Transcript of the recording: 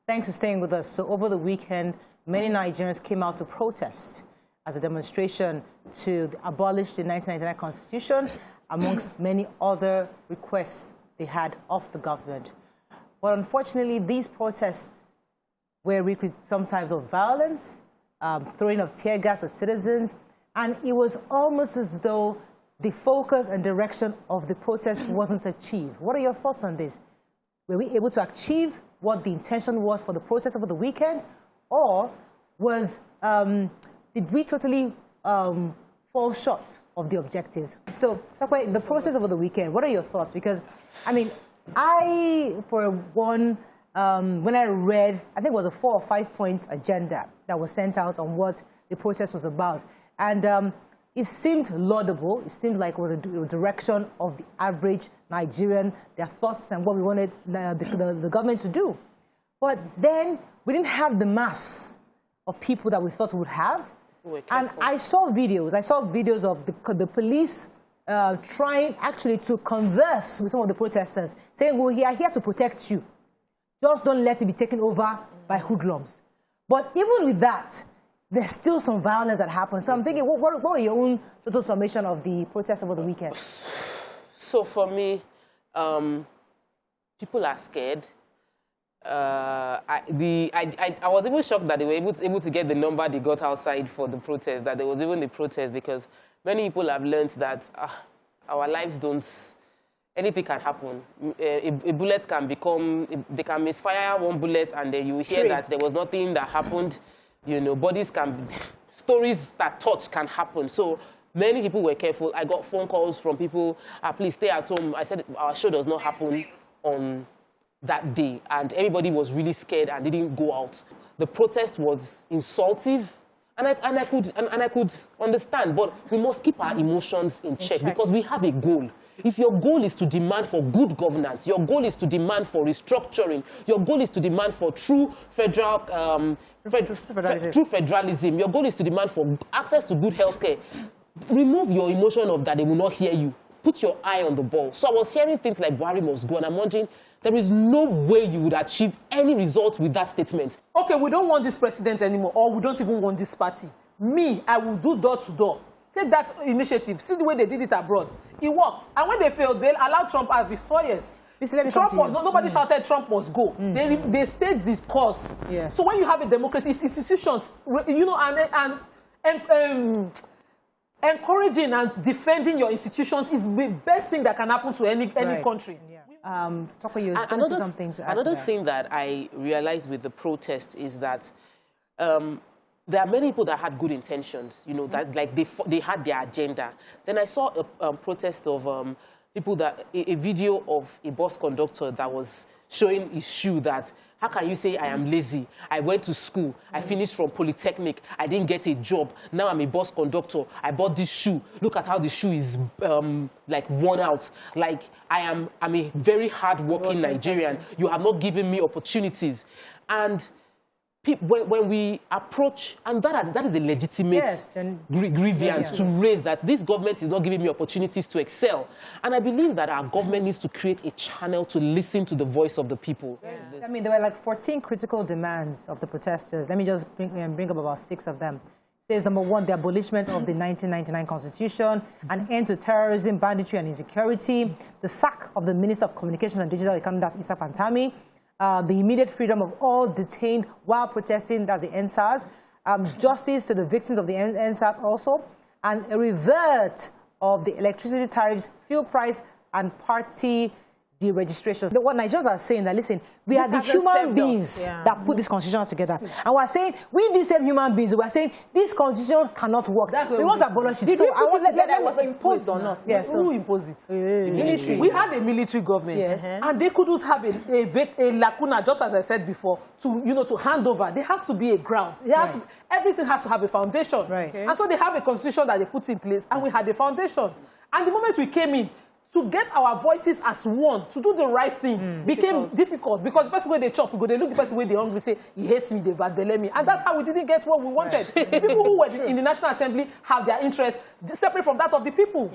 Thanks for staying with us. So over the weekend, many Nigerians came out to protest as a demonstration to abolish the 1999 Constitution, amongst many other requests they had of the government. But unfortunately, these protests were wreaked with some types of violence, throwing of tear gas at citizens, and it was almost as though the focus and direction of the protest wasn't achieved. What are your thoughts on this? Were we able to achieve what the intention was for the protest over the weekend, or was did we totally fall short of the objectives? So, Takwe, the process over the weekend, what are your thoughts? Because, I mean, for one, when I read, I think it was a 4 or 5 point agenda that was sent out on what the protest was about, and it seemed laudable. It seemed like it was a direction of the average Nigerian, their thoughts and what we wanted the government to do. But then we didn't have the mass of people that we thought we would have. And I saw videos of the police trying actually to converse with some of the protesters, saying, well, we are here to protect you. Just don't let it be taken over by hoodlums. But even with that, there's still some violence that happens. So I'm thinking, what were your own total summation of the protest over the weekend? So for me, people are scared. I was even shocked that they were able to get the number they got outside for the protest, that there was even the protest, because many people have learned that our lives don't, anything can happen. A bullet can become, they can misfire one bullet and then you hear that there was nothing that happened. You know, bodies can, stories that touch can happen. So many people were careful. I got phone calls from people, please stay at home. I said, our show does not happen on that day. And everybody was really scared and didn't go out. The protest was insultive. And I could understand, but we must keep our emotions in check because we have a goal. If your goal is to demand for good governance, your goal is to demand for restructuring, your goal is to demand for true federalism, your goal is to demand for access to good healthcare, remove your emotion of that they will not hear you. Put your eye on the ball. So I was hearing things like Buhari must go, and I'm wondering, there is no way you would achieve any result with that statement. Okay, we don't want this president anymore, or we don't even want this party. Me, I will do door to door. Take that initiative. See the way they did it abroad. It worked. And when they failed, they'll allow Trump out of 4 years. Nobody shouted Trump must go. They stayed the course. Yeah. So when you have a democracy, it's institutions, you know, and encouraging and defending your institutions is the best thing that can happen to any country. Yeah. Another thing that I realized with the protest is that there are many people that had good intentions, you know, that like they had their agenda. Then I saw a protest of people a video of a bus conductor that was showing his shoe that, how can you say I am lazy? I went to school, I finished from Polytechnic, I didn't get a job, now I'm a bus conductor, I bought this shoe, look at how the shoe is like worn out, like I'm a very hard-working Nigerian, you have not given me opportunities. And when we approach, and that is a legitimate grievance to raise, that this government is not giving me opportunities to excel. And I believe that our government needs to create a channel to listen to the voice of the people. Yeah. I mean, there were like 14 critical demands of the protesters. Let me just bring up about 6 of them. It says, number 1, the abolishment of the 1999 Constitution, an end to terrorism, banditry, and insecurity, the sack of the Minister of Communications and Digital Economy, that's Issa Pantami, the immediate freedom of all detained while protesting, that's the NSAS, justice to the victims of the NSAS also, and a revert of the electricity tariffs, fuel price, and party deregistration. What Nigerians are saying that, listen, we are the human beings that put this constitution together. And we're saying, we these same human beings, we're saying this constitution cannot work. We want to abolish it. So I want to get that was imposed on us. Yes. Who imposed it? Military. We had a military government, and they couldn't have a lacuna, just as I said before, to hand over. There has to be a ground. Everything has to have a foundation. And so they have a constitution that they put in place, and we had a foundation. And the moment we came in, to get our voices as one, to do the right thing, became difficult. Because the person where they chop, they look the person where they hungry, say, he hates me, they bad-belay me. And that's how we didn't get what we wanted. The people who were in the National Assembly have their interests separate from that of the people.